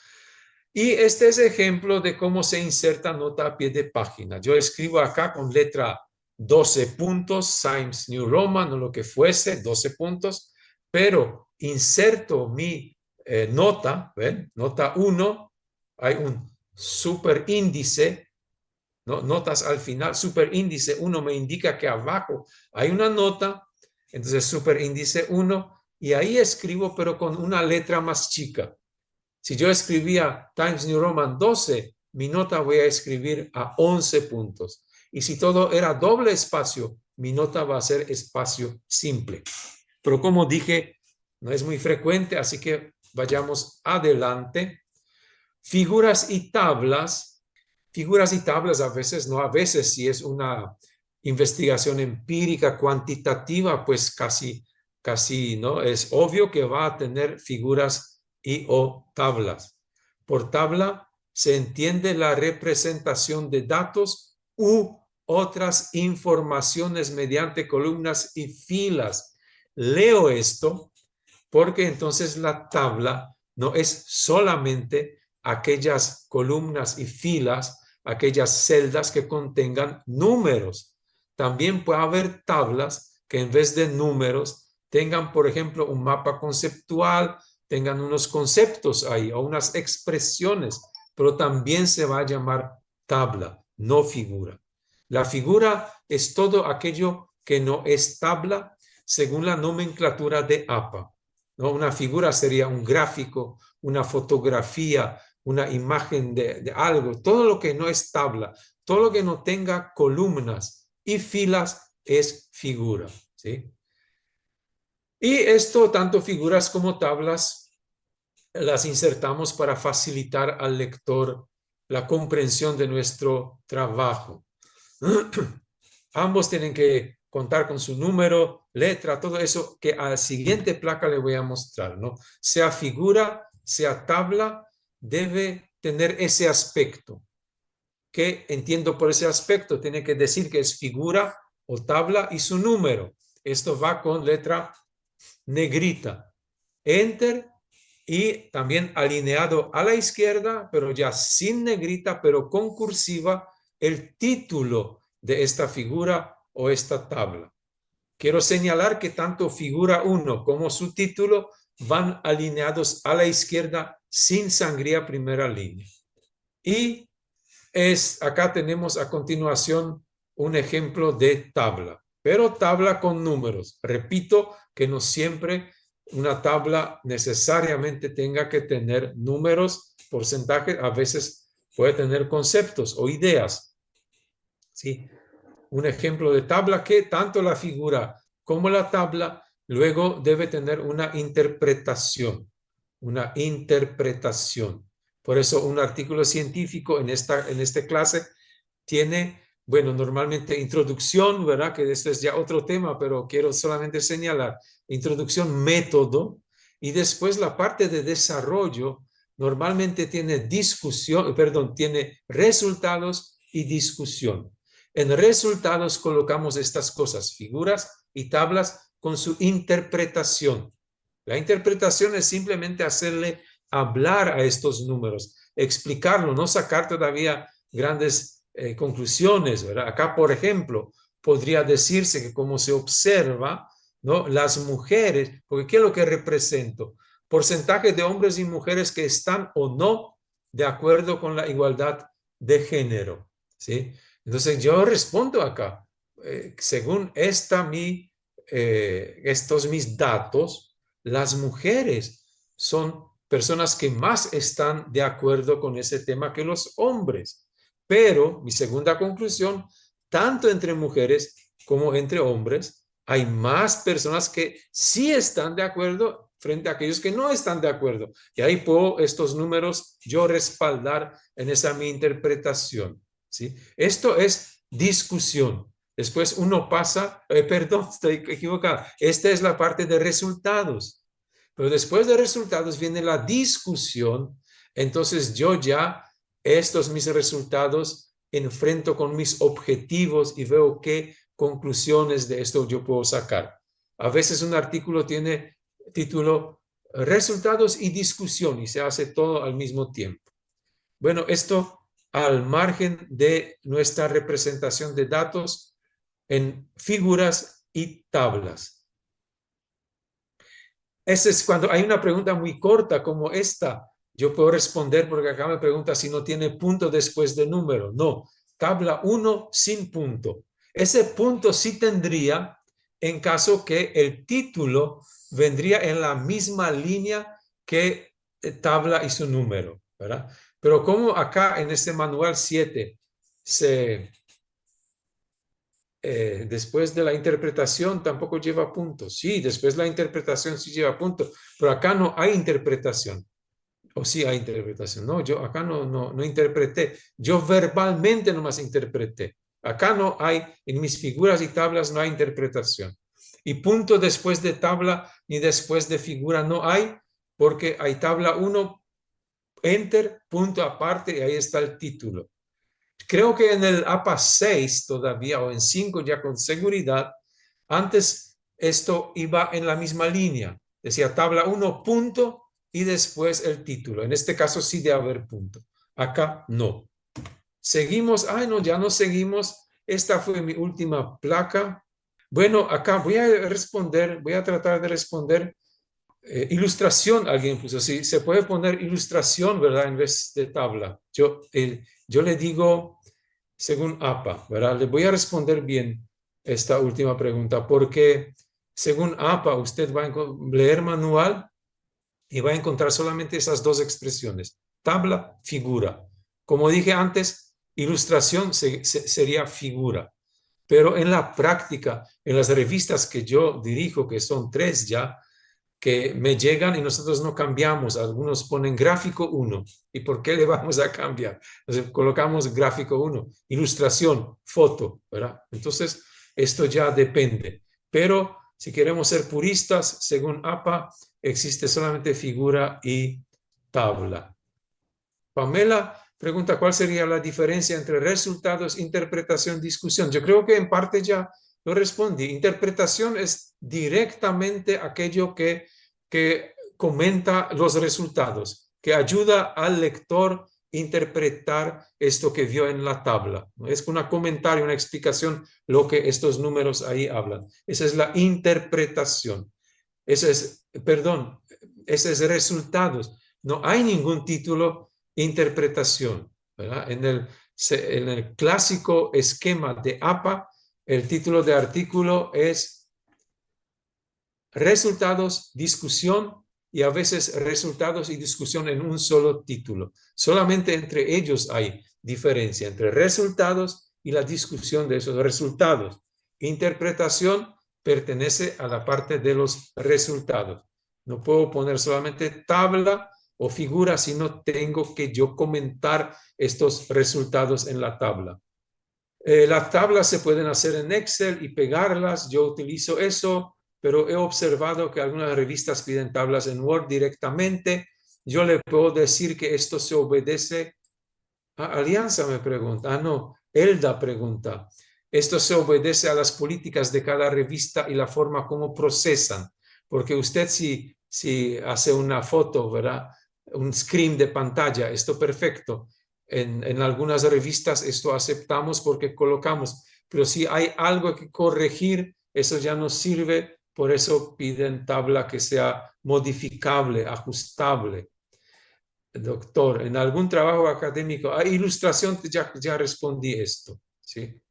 Y este es ejemplo de cómo se inserta nota a pie de página. Yo escribo acá con letra 12 puntos, Times New Roman o lo que fuese, 12 puntos, pero inserto mi nota, ¿ven? Nota 1, hay un superíndice, ¿no? Notas al final, superíndice 1 me indica que abajo hay una nota, entonces superíndice 1, y ahí escribo, pero con una letra más chica. Si yo escribía Times New Roman 12, mi nota voy a escribir a 11 puntos. Y si todo era doble espacio, mi nota va a ser espacio simple. Pero como dije, no es muy frecuente, así que vayamos adelante. Figuras y tablas a veces, no a veces, si es una investigación empírica, cuantitativa, pues casi, ¿no? Es obvio que va a tener figuras y o tablas. Por tabla se entiende la representación de datos u otras informaciones mediante columnas y filas. Leo esto porque entonces la tabla no es solamente aquellas columnas y filas, aquellas celdas que contengan números. También puede haber tablas que en vez de números tengan, por ejemplo, un mapa conceptual, tengan unos conceptos ahí o unas expresiones, pero también se va a llamar tabla, no figura. La figura es todo aquello que no es tabla según la nomenclatura de APA, ¿no? Una figura sería un gráfico, una fotografía, una imagen de algo. Todo lo que no es tabla, todo lo que no tenga columnas y filas es figura, ¿sí? Y esto, tanto figuras como tablas, las insertamos para facilitar al lector la comprensión de nuestro trabajo. Ambos tienen que contar con su número, letra, todo eso que a la siguiente placa le voy a mostrar, ¿no? Sea figura, sea tabla, debe tener ese aspecto. ¿Qué entiendo por ese aspecto? Tiene que decir que es figura o tabla y su número. Esto va con letra negrita. Enter y también alineado a la izquierda, pero ya sin negrita, pero con cursiva, el título de esta figura o esta tabla. Quiero señalar que tanto figura 1 como su título van alineados a la izquierda sin sangría primera línea. Y acá tenemos a continuación un ejemplo de tabla, pero tabla con números. Repito que no siempre una tabla necesariamente tenga que tener números, porcentajes, a veces puede tener conceptos o ideas. ¿Sí? Un ejemplo de tabla que tanto la figura como la tabla luego debe tener una interpretación, una interpretación. Por eso un artículo científico en esta clase tiene, bueno, normalmente introducción, ¿verdad? Que esto es ya otro tema, pero quiero solamente señalar, introducción, método, y después la parte de desarrollo normalmente tiene discusión, perdón, tiene resultados y discusión. En resultados colocamos estas cosas, figuras y tablas con su interpretación. La interpretación es simplemente hacerle hablar a estos números, explicarlo, no sacar todavía grandes conclusiones, ¿verdad? Acá, por ejemplo, podría decirse que como se observa, ¿no? Las mujeres, porque ¿qué es lo que represento? Porcentaje de hombres y mujeres que están o no de acuerdo con la igualdad de género, ¿sí? Entonces yo respondo acá, según estos mis datos, las mujeres son personas que más están de acuerdo con ese tema que los hombres. Pero mi segunda conclusión, tanto entre mujeres como entre hombres, hay más personas que sí están de acuerdo frente a aquellos que no están de acuerdo. Y ahí puedo estos números yo respaldar en esa mi interpretación. ¿Sí? Esto es discusión. Después uno pasa, perdón, estoy equivocado. Esta es la parte de resultados. Pero después de resultados viene la discusión. Entonces yo ya estos mis resultados enfrento con mis objetivos y veo qué conclusiones de esto yo puedo sacar. A veces un artículo tiene título resultados y discusión y se hace todo al mismo tiempo. Bueno, esto al margen de nuestra representación de datos, en figuras y tablas. Ese es cuando hay una pregunta muy corta como esta. Yo puedo responder porque acá me pregunta si no tiene punto después de número. No, tabla 1 sin punto. Ese punto sí tendría en caso que el título vendría en la misma línea que tabla y su número, ¿verdad? Pero como acá en este manual 7 después de la interpretación tampoco lleva punto. Sí, después la interpretación sí lleva punto, pero acá no hay interpretación. O sí hay interpretación. No, yo acá no interpreté. Yo verbalmente nomás interpreté. Acá no hay, en mis figuras y tablas no hay interpretación. Y punto después de tabla ni después de figura no hay, porque hay tabla 1, enter, punto aparte, y ahí está el título. Creo que en el APA 6 todavía, o en 5 ya con seguridad, antes esto iba en la misma línea. Decía tabla 1, punto, y después el título. En este caso sí debe haber punto. Acá no. Seguimos. Ay, no, ya no seguimos. Esta fue mi última placa. Bueno, acá voy a responder, voy a tratar de responder. Ilustración, alguien puso, sí, se puede poner ilustración, ¿verdad? En vez de tabla. Yo le digo, según APA, ¿verdad? Le voy a responder bien esta última pregunta, porque según APA usted va a leer manual y va a encontrar solamente esas dos expresiones, tabla, figura. Como dije antes, ilustración sería figura. Pero en la práctica, en las revistas que yo dirijo, que son 3 ya, que me llegan y nosotros no cambiamos. Algunos ponen gráfico 1. ¿Y por qué le vamos a cambiar? Entonces, colocamos gráfico 1, ilustración, foto, ¿verdad? Entonces, esto ya depende. Pero si queremos ser puristas, según APA, existe solamente figura y tabla. Pamela pregunta, ¿cuál sería la diferencia entre resultados, interpretación, discusión? Yo creo que en parte ya lo respondí. Interpretación es directamente aquello que comenta los resultados, que ayuda al lector a interpretar esto que vio en la tabla. Es un comentario, una explicación, lo que estos números ahí hablan. Esa es la interpretación. Ese es, perdón, ese es resultados. No hay ningún título interpretación, ¿verdad? En el clásico esquema de APA, el título de artículo es resultados, discusión y a veces resultados y discusión en un solo título. Solamente entre ellos hay diferencia entre resultados y la discusión de esos resultados. Interpretación pertenece a la parte de los resultados. No puedo poner solamente tabla o figura, sino tengo que yo comentar estos resultados en la tabla. Las tablas se pueden hacer en Excel y pegarlas. Yo utilizo eso, pero he observado que algunas revistas piden tablas en Word directamente. Yo le puedo decir que esto se obedece a Alianza, me pregunta. No, Elda pregunta. Esto se obedece a las políticas de cada revista y la forma como procesan. Porque usted si hace una foto, ¿verdad? Un screen de pantalla, esto perfecto. En algunas revistas esto aceptamos porque colocamos, pero si hay algo que corregir, eso ya no sirve, por eso piden tabla que sea modificable, ajustable. Doctor, en algún trabajo académico, hay ilustración, ya respondí esto, ¿sí?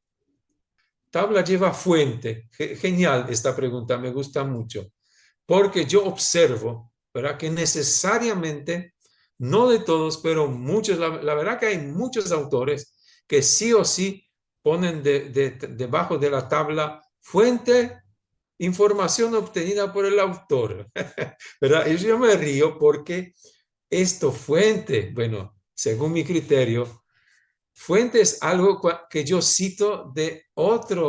Tabla lleva fuente. Genial esta pregunta, me gusta mucho, porque yo observo, ¿verdad? Que necesariamente, no de todos, pero muchos, la verdad que hay muchos autores que sí o sí ponen debajo de la tabla fuente, información obtenida por el autor, ¿verdad? Y yo me río porque esto fuente, bueno, según mi criterio, fuente es algo que yo cito de otra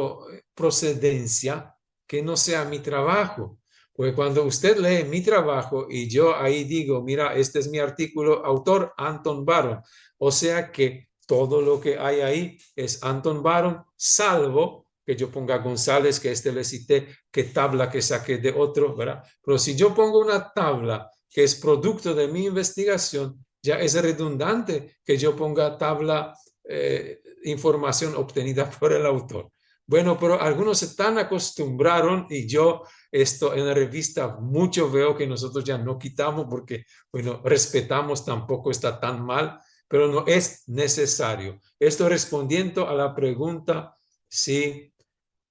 procedencia que no sea mi trabajo. Porque cuando usted lee mi trabajo y yo ahí digo, mira, este es mi artículo, autor Anton Baron. O sea que todo lo que hay ahí es Anton Baron, salvo que yo ponga González, que este le cité, que tabla que saqué de otro, ¿verdad? Pero si yo pongo una tabla que es producto de mi investigación, ya es redundante que yo ponga tabla información obtenida por el autor. Bueno, pero algunos se tan acostumbraron y yo esto en la revista mucho veo que nosotros ya no quitamos porque, bueno, respetamos, tampoco está tan mal, pero no es necesario. Esto respondiendo a la pregunta si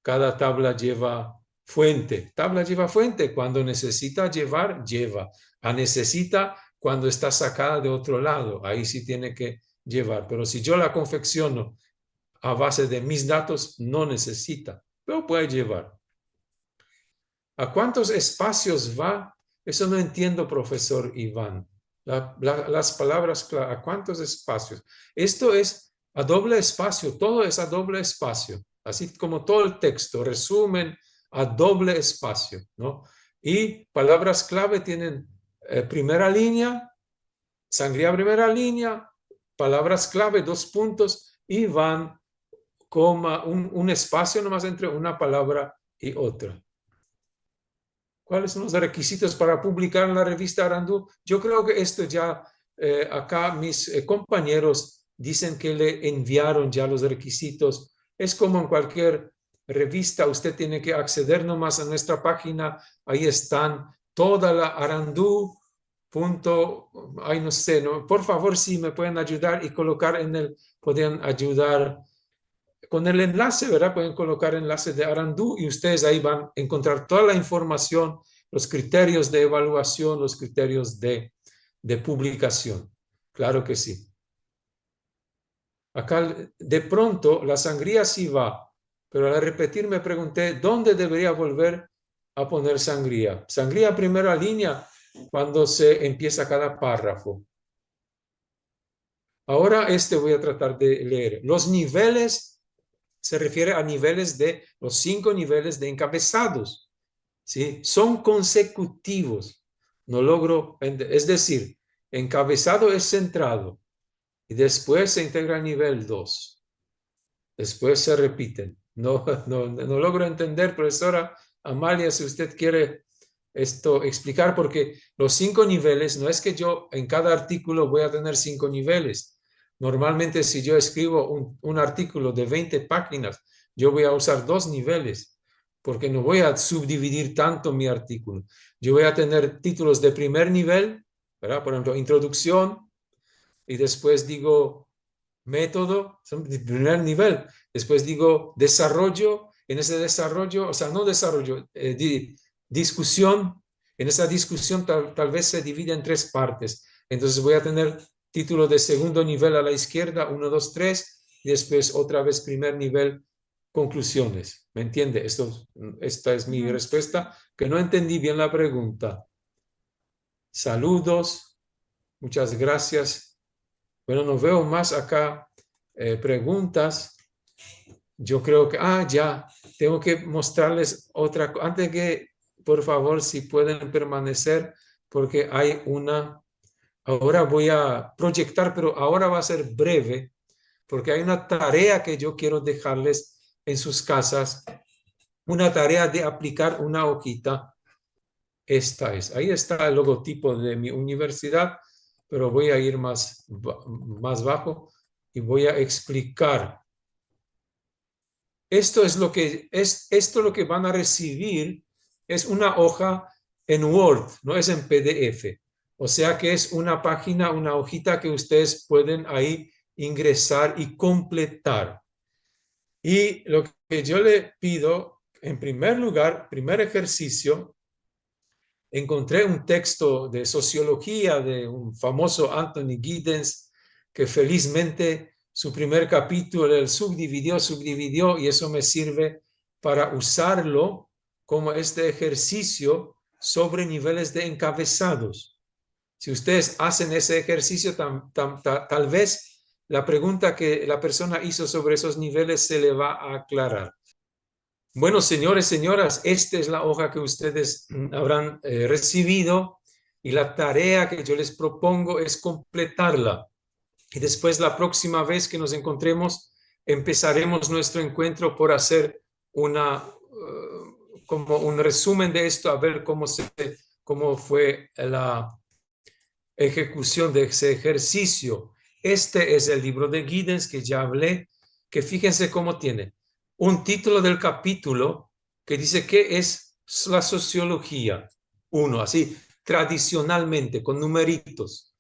cada tabla lleva fuente. Tabla lleva fuente. Cuando necesita llevar, lleva. A necesita cuando está sacada de otro lado. Ahí sí tiene que llevar. Pero si yo la confecciono a base de mis datos, no necesita, pero puede llevar. ¿A cuántos espacios va? Eso no entiendo, profesor Iván. Las palabras, ¿a cuántos espacios? Esto es a doble espacio, todo es a doble espacio, así como todo el texto, resumen a doble espacio, ¿no? Y palabras clave tienen primera línea, sangría primera línea, palabras clave, dos puntos, y van coma, un espacio nomás entre una palabra y otra. ¿Cuáles son los requisitos para publicar en la revista Arandú? Yo creo que esto ya, acá mis compañeros dicen que le enviaron ya los requisitos. Es como en cualquier revista, usted tiene que acceder nomás a nuestra página, ahí están toda la Arandú. Punto, ay, no sé, no, por favor, si me pueden ayudar y colocar en el, podrían ayudar con el enlace, ¿verdad? Pueden colocar enlace de Arandú y ustedes ahí van a encontrar toda la información, los criterios de evaluación, los criterios de publicación. Claro que sí. Acá de pronto la sangría sí va, pero al repetir me pregunté, ¿dónde debería volver a poner sangría? Sangría primera línea cuando se empieza cada párrafo. Ahora voy a tratar de leer. Los niveles se refiere a niveles de los 5 niveles de encabezados, ¿sí? Son consecutivos. No logro, es decir, encabezado es centrado y después se integra al nivel 2. Después se repiten. No logro entender, profesora Amalia, si usted quiere esto explicar, porque los 5 niveles, no es que yo en cada artículo voy a tener 5 niveles. Normalmente si yo escribo un artículo de 20 páginas, yo voy a usar 2 niveles, porque no voy a subdividir tanto mi artículo. Yo voy a tener títulos de primer nivel, ¿verdad? Por ejemplo, introducción, y después digo método, son de primer nivel. Después digo desarrollo, en ese desarrollo, o sea, no desarrollo, discusión, en esa discusión tal vez se divide en 3 partes. Entonces voy a tener título de segundo nivel a la izquierda, 1, 2, 3, y después otra vez primer nivel, conclusiones. ¿Me entiende? Esta es mi respuesta, que no entendí bien la pregunta. Saludos, muchas gracias. Bueno, no veo más acá preguntas. Yo creo que, ya, tengo que mostrarles otra cosa. Antes que, por favor, si pueden permanecer, porque hay ahora voy a proyectar, pero ahora va a ser breve, porque hay una tarea que yo quiero dejarles en sus casas, una tarea de aplicar una hojita. Ahí está el logotipo de mi universidad, pero voy a ir más bajo y voy a explicar. Esto lo que van a recibir es una hoja en Word, no es en PDF. O sea que es una página, una hojita que ustedes pueden ahí ingresar y completar. Y lo que yo le pido, en primer lugar, primer ejercicio, encontré un texto de sociología de un famoso Anthony Giddens que felizmente su primer capítulo él subdividió y eso me sirve para usarlo como este ejercicio sobre niveles de encabezados. Si ustedes hacen ese ejercicio, tal vez la pregunta que la persona hizo sobre esos niveles se le va a aclarar. Bueno, señores, señoras, esta es la hoja que ustedes habrán recibido y la tarea que yo les propongo es completarla. Y después, la próxima vez que nos encontremos, empezaremos nuestro encuentro por hacer como un resumen de esto, a ver cómo fue la ejecución de ese ejercicio. Este es el libro de Giddens que ya hablé, que fíjense cómo tiene un título del capítulo que dice qué es la sociología. Uno, así tradicionalmente, con numeritos.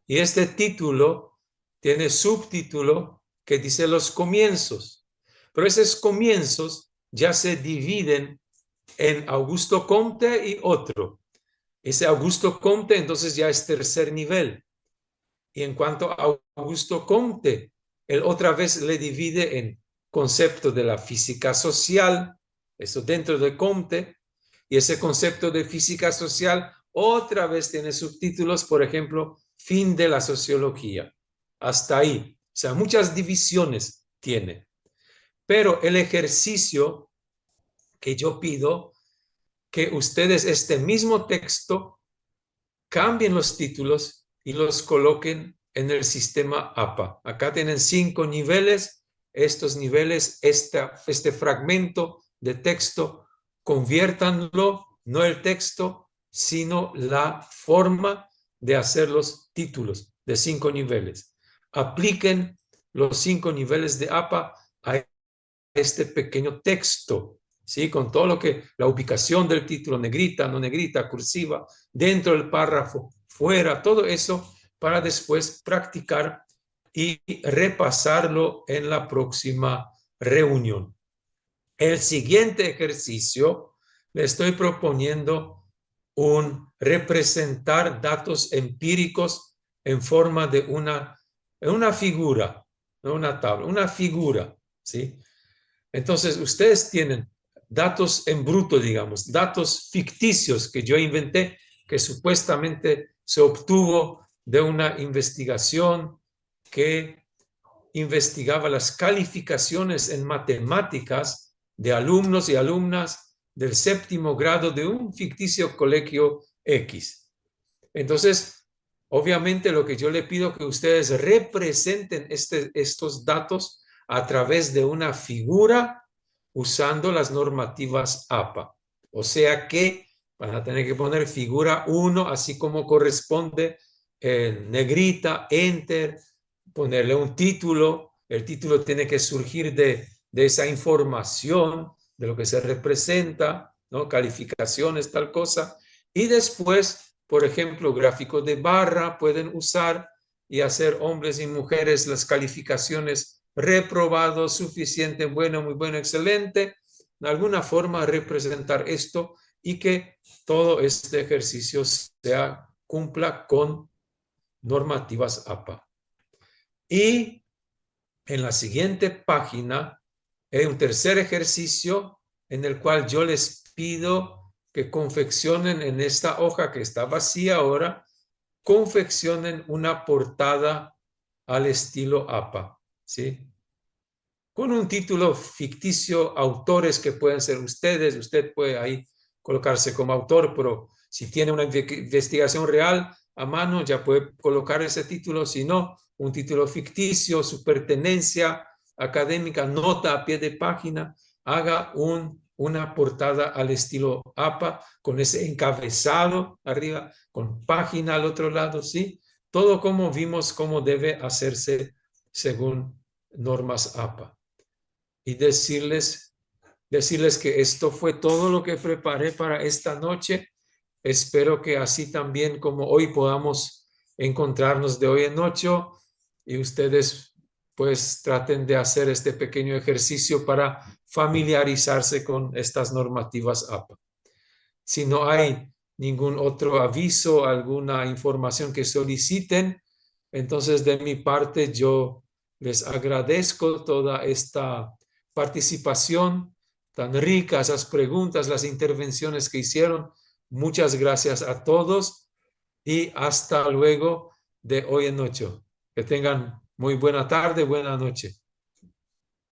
Y este título tiene subtítulo que dice los comienzos. Pero esos comienzos ya se dividen en Augusto Comte y otro. Ese Augusto Comte entonces ya es tercer nivel. Y en cuanto a Augusto Comte, él otra vez le divide en concepto de la física social, eso dentro de Comte, y ese concepto de física social otra vez tiene subtítulos, por ejemplo, fin de la sociología. Hasta ahí. O sea, muchas divisiones tiene. Pero el ejercicio que yo pido, que ustedes este mismo texto cambien los títulos y los coloquen en el sistema APA. Acá tienen 5 niveles. Estos niveles, este fragmento de texto, conviértanlo, no el texto, sino la forma de hacer los títulos de 5 niveles. Apliquen los 5 niveles de APA a este pequeño texto, ¿sí? Con todo lo que, la ubicación del título, negrita, no negrita, cursiva, dentro del párrafo, fuera, todo eso para después practicar y repasarlo en la próxima reunión. El siguiente ejercicio le estoy proponiendo representar datos empíricos en forma de una figura, no una tabla, una figura, ¿sí? Entonces, ustedes tienen datos en bruto, digamos, datos ficticios que yo inventé, que supuestamente se obtuvo de una investigación que investigaba las calificaciones en matemáticas de alumnos y alumnas del 7º grado de un ficticio colegio X. Entonces, obviamente lo que yo le pido que ustedes representen estos datos a través de una figura usando las normativas APA. O sea que van a tener que poner figura 1, así como corresponde en negrita, enter, ponerle un título. El título tiene que surgir de esa información, de lo que se representa, ¿no? Calificaciones, tal cosa. Y después, por ejemplo, gráficos de barra pueden usar y hacer hombres y mujeres las calificaciones reprobado, suficiente, bueno, muy bueno, excelente. De alguna forma representar esto y que todo este ejercicio cumpla con normativas APA. Y en la siguiente página hay un tercer ejercicio en el cual yo les pido que confeccionen en esta hoja que está vacía ahora, confeccionen una portada al estilo APA, ¿sí? Con un título ficticio, autores que pueden ser ustedes, usted puede ahí colocarse como autor, pero si tiene una investigación real a mano, ya puede colocar ese título, si no, un título ficticio, su pertenencia académica, nota a pie de página, haga una portada al estilo APA, con ese encabezado arriba, con página al otro lado, ¿sí? Todo como vimos cómo debe hacerse según normas APA. Y decirles que esto fue todo lo que preparé para esta noche. Espero que así también como hoy podamos encontrarnos de hoy en noche y ustedes pues traten de hacer este pequeño ejercicio para familiarizarse con estas normativas APA. Si no hay ningún otro aviso, alguna información que soliciten, entonces de mi parte yo les agradezco toda esta participación tan rica, esas preguntas, las intervenciones que hicieron. Muchas gracias a todos y hasta luego de hoy en noche. Que tengan muy buena tarde, buena noche.